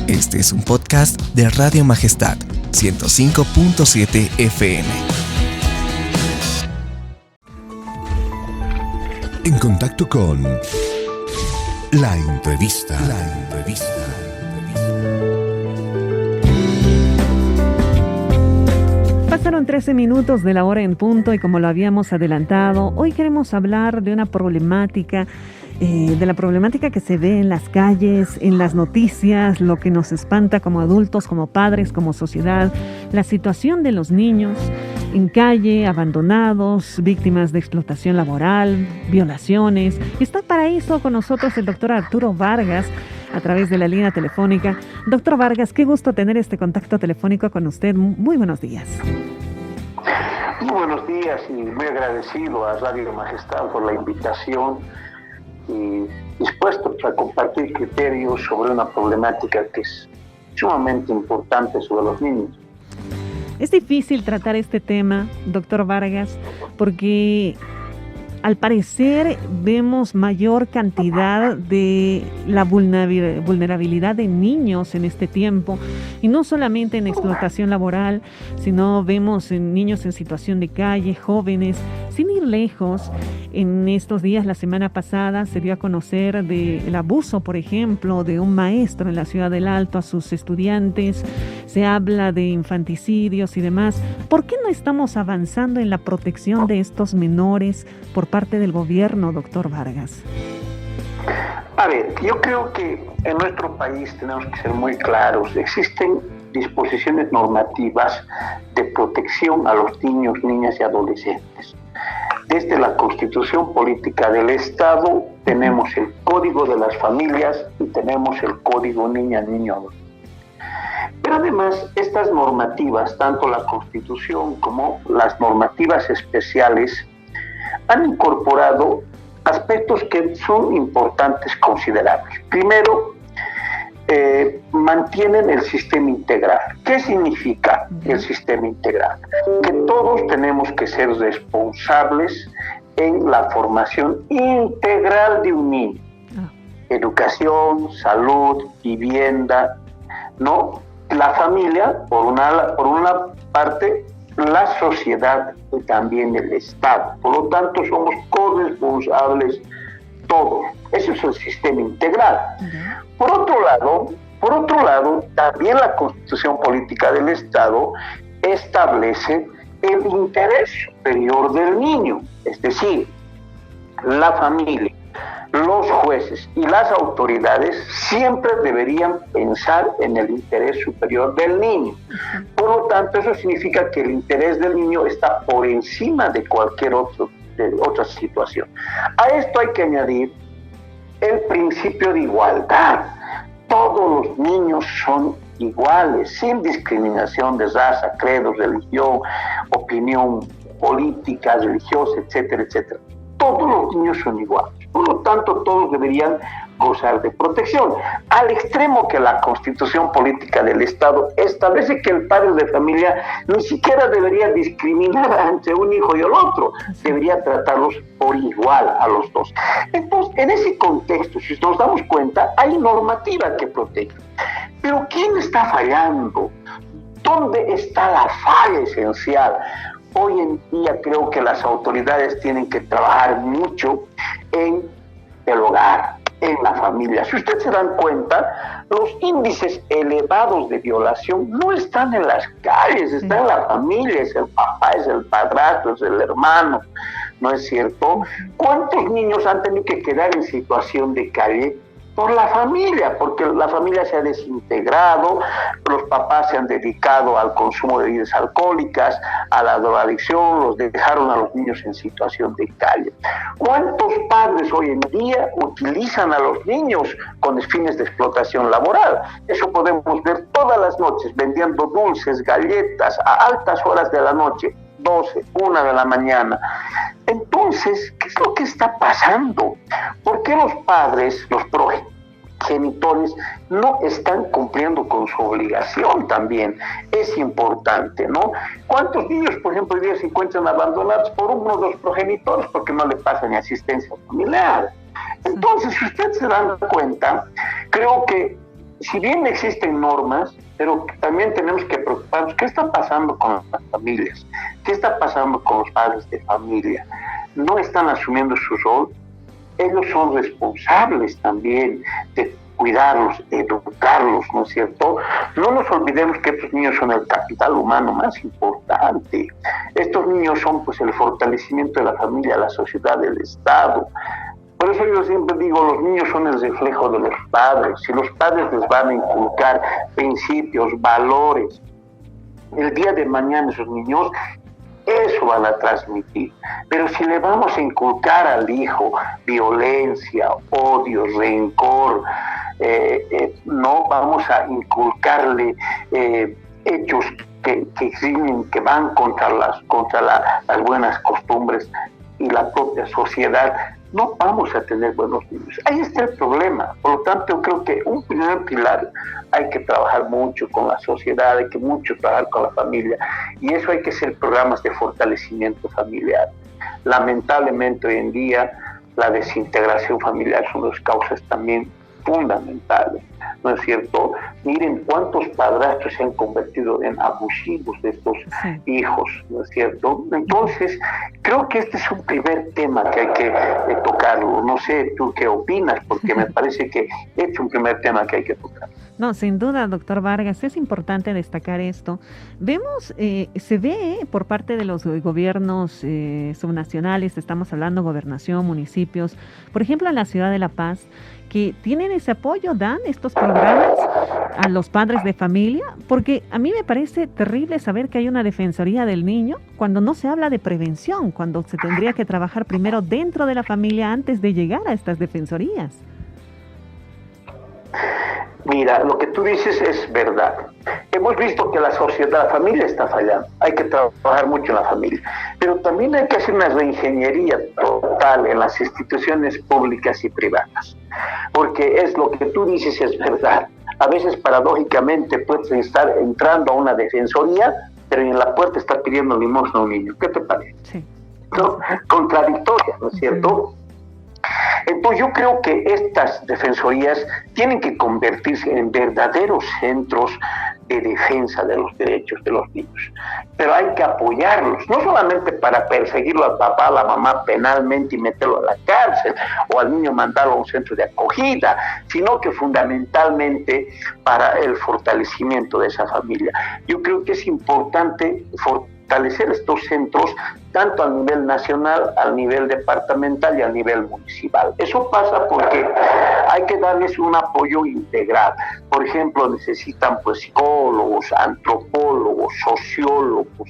Este es un podcast de Radio Majestad 105.7 FM. En contacto con La Entrevista. Pasaron 13 minutos de la hora en punto y como lo habíamos adelantado, hoy queremos hablar de una problemática, de la problemática que se ve en las calles, en las noticias, lo que nos espanta como adultos, como padres, como sociedad, la situación de los niños en calle, abandonados, víctimas de explotación laboral, violaciones. Y está para eso con nosotros el doctor Arturo Vargas, a través de la línea telefónica. Doctor Vargas, qué gusto tener este contacto telefónico con usted. Muy buenos días. Muy buenos días y muy agradecido a Radio Majestad por la invitación y dispuestos a compartir criterios sobre una problemática que es sumamente importante sobre los niños. Es difícil tratar este tema, doctor Vargas, porque al parecer vemos mayor cantidad de la vulnerabilidad de niños en este tiempo, y no solamente en explotación laboral, sino vemos en niños en situación de calle, jóvenes, sin ir lejos. En estos días, la semana pasada, se dio a conocer del abuso, por ejemplo, de un maestro en la ciudad del Alto a sus estudiantes. Se habla de infanticidios y demás. ¿Por qué no estamos avanzando en la protección de estos menores por parte del gobierno, doctor Vargas? A ver, yo creo que en nuestro país tenemos que ser muy claros. Existen disposiciones normativas de protección a los niños, niñas y adolescentes. Desde la Constitución Política del Estado tenemos el Código de las Familias y tenemos el Código Niña-Niño. Pero además, estas normativas, tanto la Constitución como las normativas especiales, han incorporado aspectos que son importantes considerables. Primero, mantienen el sistema integral. ¿Qué significa el sistema integral? Que todos tenemos que ser responsables en la formación integral de un niño. Educación, salud, vivienda, ¿no? La familia, por una parte, la sociedad y también el Estado. Por lo tanto, somos corresponsables todos. Eso es el sistema integral. Por otro lado, también la Constitución Política del Estado establece el interés superior del niño, es decir, la familia, los jueces y las autoridades siempre deberían pensar en el interés superior del niño. Por lo tanto, eso significa que el interés del niño está por encima de cualquier otra situación. A esto hay que añadir el principio de igualdad. Todos los niños son iguales, sin discriminación de raza, credo, religión, opinión política, religiosa, etcétera, etcétera. Todos los niños son iguales. Por lo tanto, todos deberían gozar de protección. Al extremo que la Constitución Política del Estado establece que el padre de familia ni siquiera debería discriminar entre un hijo y el otro. Debería tratarlos por igual a los dos. Entonces, en ese contexto, si nos damos cuenta, hay normativa que protege. Pero ¿quién está fallando? ¿Dónde está la falla esencial? Hoy en día creo que las autoridades tienen que trabajar mucho en el hogar, en la familia. Si ustedes se dan cuenta, los índices elevados de violación no están en las calles, están en la familia, es el papá, es el padrastro, es el hermano, ¿no es cierto? ¿Cuántos niños han tenido que quedar en situación de calle? Por la familia, porque la familia se ha desintegrado, los papás se han dedicado al consumo de bebidas alcohólicas, a la drogadicción, los dejaron a los niños en situación de calle. ¿Cuántos padres hoy en día utilizan a los niños con fines de explotación laboral? Eso podemos ver todas las noches, vendiendo dulces, galletas, a altas horas de la noche, 12, 1 de la mañana. Entonces, ¿qué es lo que está pasando? ¿Por qué los padres, los progenitores, no están cumpliendo con su obligación también? Es importante, ¿no? ¿Cuántos niños, por ejemplo, hoy día se encuentran abandonados por uno de los progenitores porque no le pasan ni asistencia familiar? Entonces, si ustedes se dan cuenta, creo que si bien existen normas, pero también tenemos que preocuparnos, ¿qué está pasando con las familias? ¿Qué está pasando con los padres de familia? ¿No están asumiendo su rol? Ellos son responsables también de cuidarlos, educarlos, ¿no es cierto? No nos olvidemos que estos niños son el capital humano más importante. Estos niños son pues el fortalecimiento de la familia, la sociedad, del Estado. Por eso yo siempre digo, los niños son el reflejo de los padres. Si los padres les van a inculcar principios, valores, el día de mañana esos niños eso van a transmitir. Pero si le vamos a inculcar al hijo violencia, odio, rencor, no vamos a inculcarle hechos que van contra las buenas costumbres y la propia sociedad, no vamos a tener buenos niños. Ahí está el problema. Por lo tanto, yo creo que un primer pilar, hay que trabajar mucho con la sociedad, hay que mucho trabajar con la familia, y eso hay que hacer programas de fortalecimiento familiar. Lamentablemente hoy en día la desintegración familiar son las causas también fundamentales, ¿no es cierto? Miren cuántos padrastros se han convertido en abusivos de estos hijos, ¿no es cierto? Entonces, creo que este es un primer tema que hay que tocarlo. No sé tú qué opinas, porque me parece que este es un primer tema que hay que tocar. No, sin duda, doctor Vargas, es importante destacar esto. Vemos, se ve por parte de los gobiernos subnacionales, estamos hablando gobernación, municipios, por ejemplo en la ciudad de La Paz, que tienen ese apoyo, dan estos programas a los padres de familia, porque a mí me parece terrible saber que hay una defensoría del niño cuando no se habla de prevención, cuando se tendría que trabajar primero dentro de la familia antes de llegar a estas defensorías. Mira, lo que tú dices es verdad. Hemos visto que la sociedad, la familia está fallando. Hay que trabajar mucho en la familia. Pero también hay que hacer una reingeniería total en las instituciones públicas y privadas. Porque es lo que tú dices es verdad. A veces, paradójicamente, puedes estar entrando a una defensoría, pero en la puerta está pidiendo limosna a un niño. ¿Qué te parece? Sí. ¿No? Contradictoria, ¿no es cierto? Entonces yo creo que estas defensorías tienen que convertirse en verdaderos centros de defensa de los derechos de los niños, pero hay que apoyarlos, no solamente para perseguirlo al papá, a la mamá penalmente y meterlo a la cárcel, o al niño mandarlo a un centro de acogida, sino que fundamentalmente para el fortalecimiento de esa familia. Yo creo que es importante fortalecer estos centros tanto a nivel nacional, al nivel departamental y a nivel municipal. Eso pasa porque hay que darles un apoyo integral. Por ejemplo, necesitan pues psicólogos, antropólogos, sociólogos,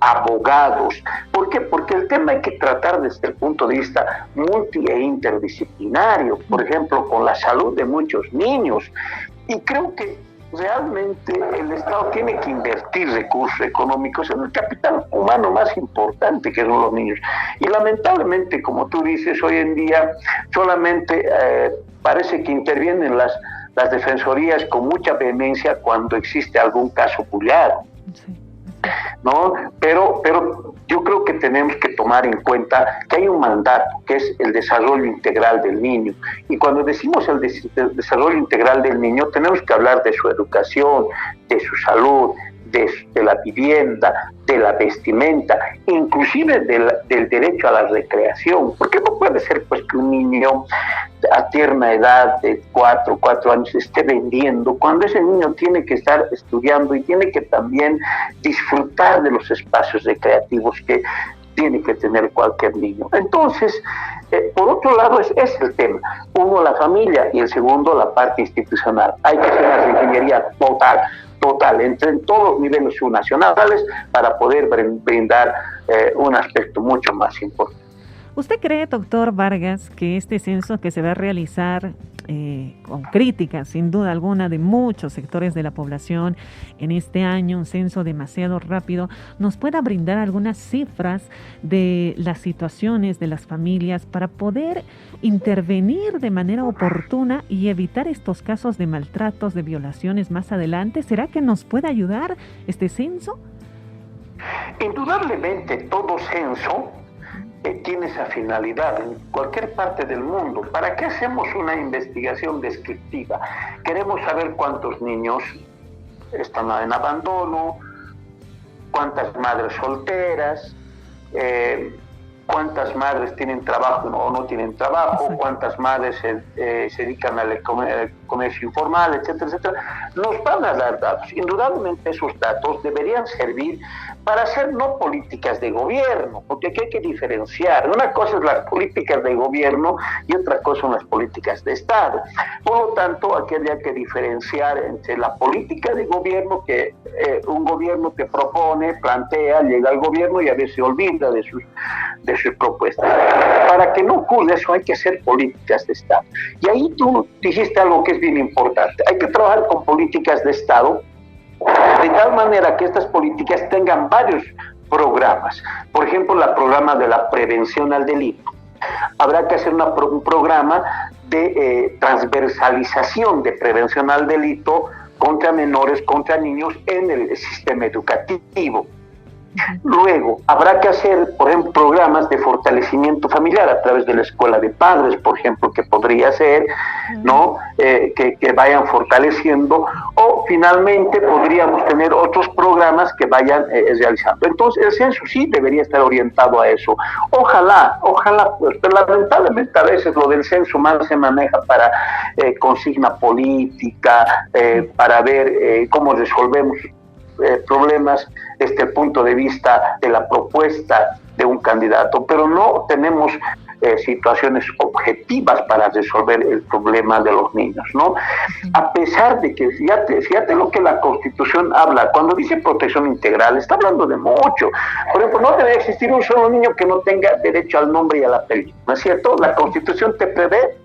abogados. ¿Por qué? Porque el tema hay que tratar desde el punto de vista multi e interdisciplinario, por ejemplo, con la salud de muchos niños. Y creo que realmente el Estado tiene que invertir recursos económicos en el capital humano más importante, que son los niños. Y lamentablemente, como tú dices, hoy en día solamente parece que intervienen las defensorías con mucha vehemencia cuando existe algún caso culiado. Sí. ¿No? Pero yo creo que tenemos que tomar en cuenta que hay un mandato, que es el desarrollo integral del niño. Y cuando decimos el desarrollo integral del niño, tenemos que hablar de su educación, de su salud, de la vivienda, de la vestimenta, inclusive del derecho a la recreación. Porque no puede ser pues que un niño a tierna edad de 4 años esté vendiendo, cuando ese niño tiene que estar estudiando y tiene que también disfrutar de los espacios recreativos que tiene que tener cualquier niño. Entonces, por otro lado, es el tema. Uno, la familia, y el segundo, la parte institucional. Hay que hacer una ingeniería total, en todos los niveles subnacionales para poder brindar un aspecto mucho más importante. ¿Usted cree, doctor Vargas, que este censo que se va a realizar con críticas, sin duda alguna, de muchos sectores de la población en este año, un censo demasiado rápido, nos pueda brindar algunas cifras de las situaciones de las familias para poder intervenir de manera oportuna y evitar estos casos de maltratos, de violaciones más adelante? ¿Será que nos puede ayudar este censo? Indudablemente todo censo tiene esa finalidad en cualquier parte del mundo. ¿Para qué hacemos una investigación descriptiva? Queremos saber cuántos niños están en abandono, cuántas madres solteras, cuántas madres tienen trabajo o no tienen trabajo, cuántas madres se dedican al comercio informal, etcétera, etcétera. Nos van a dar datos. Indudablemente esos datos deberían servir para hacer no políticas de gobierno, porque aquí hay que diferenciar. Una cosa es las políticas de gobierno y otra cosa son las políticas de Estado. Por lo tanto, aquí habría que diferenciar entre la política de gobierno que un gobierno te propone, plantea, llega al gobierno y a veces se olvida de sus propuestas. Para que no ocurra eso hay que hacer políticas de Estado. Y ahí tú dijiste algo que es bien importante. Hay que trabajar con políticas de Estado de tal manera que estas políticas tengan varios programas. Por ejemplo, el programa de la prevención al delito. Habrá que hacer un programa de transversalización de prevención al delito contra menores, contra niños en el sistema educativo. Luego, habrá que hacer, por ejemplo, programas de fortalecimiento familiar a través de la escuela de padres, por ejemplo, que podría ser, ¿no? Que vayan fortaleciendo, o finalmente podríamos tener otros programas que vayan realizando. Entonces, el censo sí debería estar orientado a eso. Ojalá, pues, pero lamentablemente a veces lo del censo más se maneja para consigna política, para ver cómo resolvemos problemas desde el punto de vista de la propuesta de un candidato, pero no tenemos situaciones objetivas para resolver el problema de los niños, ¿no? A pesar de que, fíjate lo que la Constitución habla, cuando dice protección integral, está hablando de mucho. Por ejemplo, no debe existir un solo niño que no tenga derecho al nombre y al apellido, ¿no es cierto? La Constitución te prevé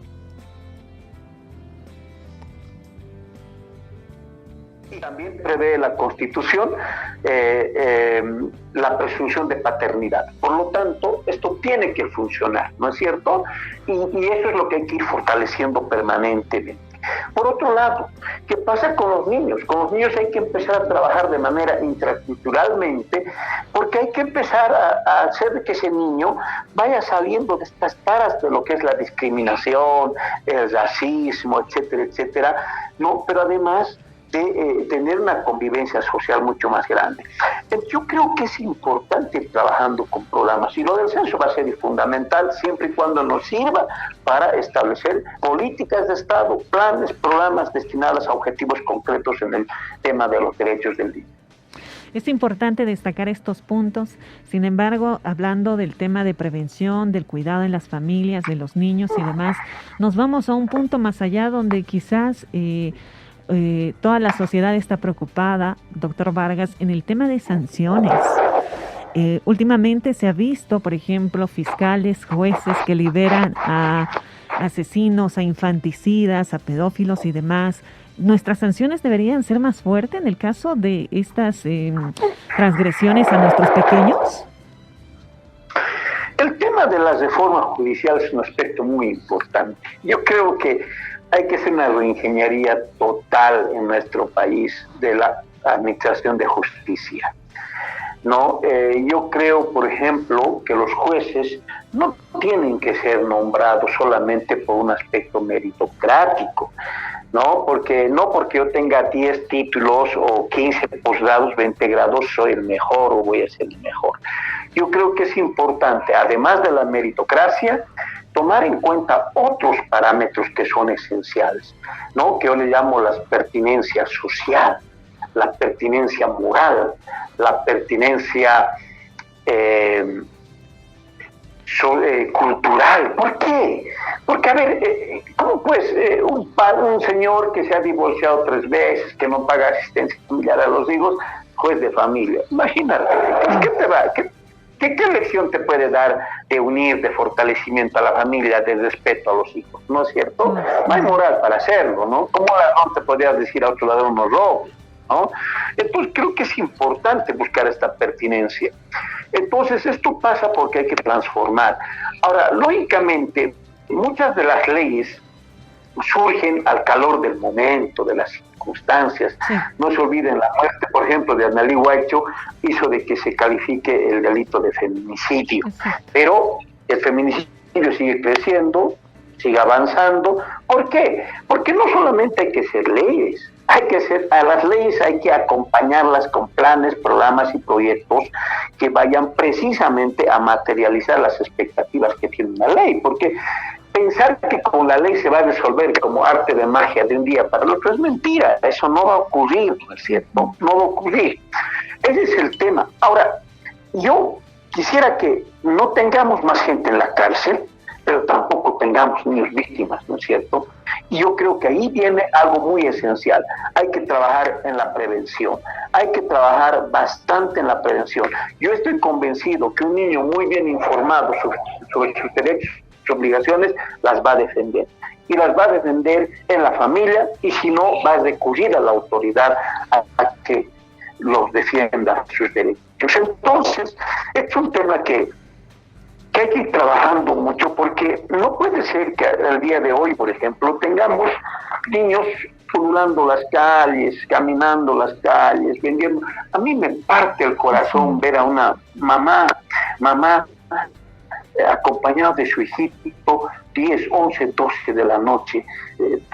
y también prevé la Constitución la presunción de paternidad. Por lo tanto, esto tiene que funcionar, ¿no es cierto? Y eso es lo que hay que ir fortaleciendo permanentemente. Por otro lado, ¿qué pasa con los niños? Con los niños hay que empezar a trabajar de manera intraculturalmente, porque hay que empezar a hacer que ese niño vaya saliendo de estas taras de lo que es la discriminación, el racismo, etcétera, etcétera, ¿no? Pero además de tener una convivencia social mucho más grande. Yo creo que es importante ir trabajando con programas, y lo del censo va a ser fundamental siempre y cuando nos sirva para establecer políticas de Estado, planes, programas destinados a objetivos concretos en el tema de los derechos del niño. Es importante destacar estos puntos. Sin embargo, hablando del tema de prevención, del cuidado en las familias, de los niños y demás, nos vamos a un punto más allá donde quizás toda la sociedad está preocupada, doctor Vargas, en el tema de sanciones. Últimamente se ha visto, por ejemplo, fiscales, jueces que liberan a asesinos, a infanticidas, a pedófilos y demás. ¿Nuestras sanciones deberían ser más fuertes en el caso de estas transgresiones a nuestros pequeños? El tema de las reformas judiciales es un aspecto muy importante. Yo creo que hay que hacer una reingeniería total en nuestro país de la administración de justicia, ¿no? Yo creo, por ejemplo, que los jueces no tienen que ser nombrados solamente por un aspecto meritocrático, ¿no? Porque yo tenga 10 títulos o 15 posgrados, 20 grados, soy el mejor o voy a ser el mejor. Yo creo que es importante, además de la meritocracia, tomar en cuenta otros parámetros que son esenciales, ¿no? Que yo le llamo la pertinencia social, la pertinencia moral, la pertinencia cultural. ¿Por qué? Porque, a ver, ¿cómo pues un señor que se ha divorciado 3 veces, que no paga asistencia familiar a los hijos, juez de familia? Imagínate, ¿qué lección te puede dar de unir, de fortalecimiento a la familia, de respeto a los hijos? ¿No es cierto? No hay moral para hacerlo, ¿no? ¿Cómo no te podrías decir a otro ladrón no robes, ¿no? Entonces creo que es importante buscar esta pertinencia. Entonces esto pasa porque hay que transformar. Ahora, lógicamente, muchas de las leyes surgen al calor del momento, de las circunstancias. Sí. No se olviden, la muerte, por ejemplo, de Analí Huaycho hizo de que se califique el delito de feminicidio. Exacto. Pero el feminicidio sigue creciendo, sigue avanzando. ¿Por qué? Porque no solamente hay que hacer leyes, a las leyes hay que acompañarlas con planes, programas y proyectos que vayan precisamente a materializar las expectativas que tiene una ley, porque pensar que con la ley se va a resolver como arte de magia de un día para el otro es mentira, eso no va a ocurrir, ¿no es cierto? No va a ocurrir. Ese es el tema. Ahora, yo quisiera que no tengamos más gente en la cárcel, pero tampoco tengamos niños víctimas, ¿no es cierto? Y yo creo que ahí viene algo muy esencial. Hay que trabajar en la prevención, hay que trabajar bastante en la prevención. Yo estoy convencido que un niño muy bien informado sobre sus derechos y obligaciones las va a defender. Y las va a defender en la familia, y si no, va a recurrir a la autoridad a que los defienda sus derechos. Entonces, es un tema que hay que ir trabajando mucho, porque no puede ser que al día de hoy, por ejemplo, tengamos niños pululando las calles, caminando las calles, vendiendo. A mí me parte el corazón ver a una mamá acompañada de su hijito, 10, 11, 12 de la noche,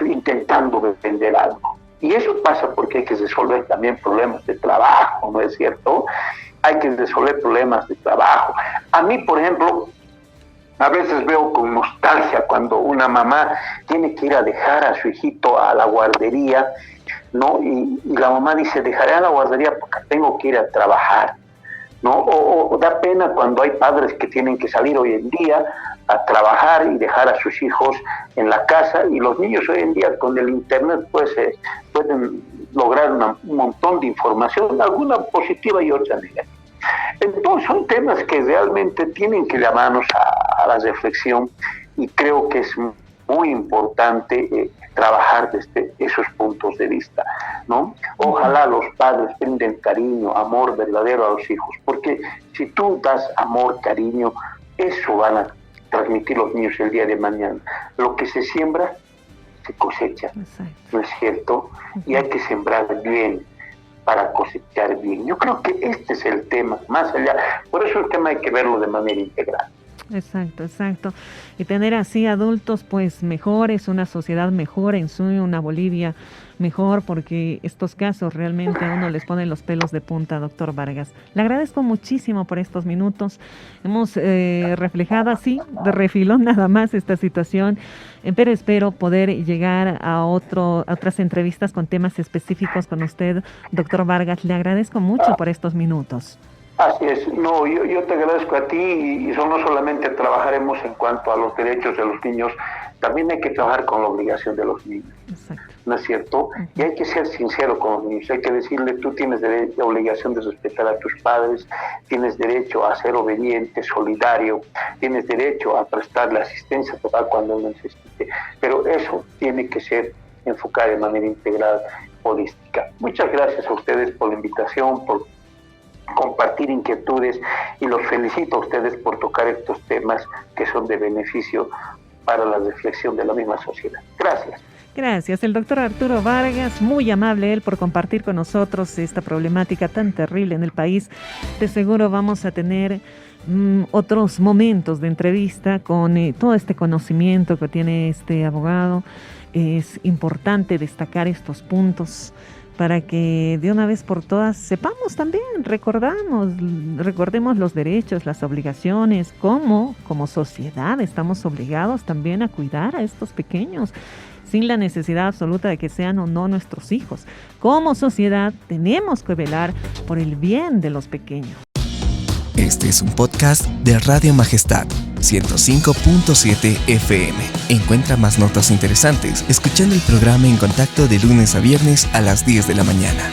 intentando vender algo. Y eso pasa porque hay que resolver también problemas de trabajo, ¿no es cierto? Hay que resolver problemas de trabajo. A mí, por ejemplo, a veces veo con nostalgia cuando una mamá tiene que ir a dejar a su hijito a la guardería, ¿no? Y la mamá dice, dejaré a la guardería porque tengo que ir a trabajar, ¿no? O da pena cuando hay padres que tienen que salir hoy en día a trabajar y dejar a sus hijos en la casa, y los niños hoy en día con el internet pues pueden lograr un montón de información, alguna positiva y otra negativa. Entonces son temas que realmente tienen que llamarnos a la reflexión, y creo que es muy importante trabajar desde esos puntos de vista, ¿no? Ojalá los padres brinden cariño, amor verdadero a los hijos, porque si tú das amor, cariño, eso van a transmitir los niños el día de mañana. Lo que se siembra, se cosecha. Exacto. ¿No es cierto? Y hay que sembrar bien para cosechar bien. Yo creo que este es el tema, más allá. Por eso el tema hay que verlo de manera integral. Exacto. Y tener así adultos pues mejores, una sociedad mejor en sí, una Bolivia mejor, porque estos casos realmente a uno les ponen los pelos de punta, doctor Vargas. Le agradezco muchísimo por estos minutos. Hemos reflejado así, de refilón nada más, esta situación, pero espero poder llegar a otras entrevistas con temas específicos con usted, doctor Vargas. Le agradezco mucho por estos minutos. Así es, no, yo te agradezco a ti, y eso no solamente trabajaremos en cuanto a los derechos de los niños, también hay que trabajar con la obligación de los niños. Exacto. ¿No es cierto? Y hay que ser sincero con los niños, hay que decirle, tú tienes la obligación de respetar a tus padres, tienes derecho a ser obediente, solidario, tienes derecho a prestarle asistencia total cuando lo necesite, pero eso tiene que ser enfocado de manera integral, holística. Muchas gracias a ustedes por la invitación, por compartir inquietudes, y los felicito a ustedes por tocar estos temas que son de beneficio para la reflexión de la misma sociedad. Gracias. El doctor Arturo Vargas, muy amable él por compartir con nosotros esta problemática tan terrible en el país. De seguro vamos a tener otros momentos de entrevista con todo este conocimiento que tiene este abogado. Es importante destacar estos puntos para que de una vez por todas sepamos también, recordemos los derechos, las obligaciones, cómo como sociedad estamos obligados también a cuidar a estos pequeños, sin la necesidad absoluta de que sean o no nuestros hijos. Como sociedad tenemos que velar por el bien de los pequeños. Este es un podcast de Radio Majestad 105.7 FM. Encuentra más notas interesantes escuchando el programa En Contacto de lunes a viernes a las 10 de la mañana.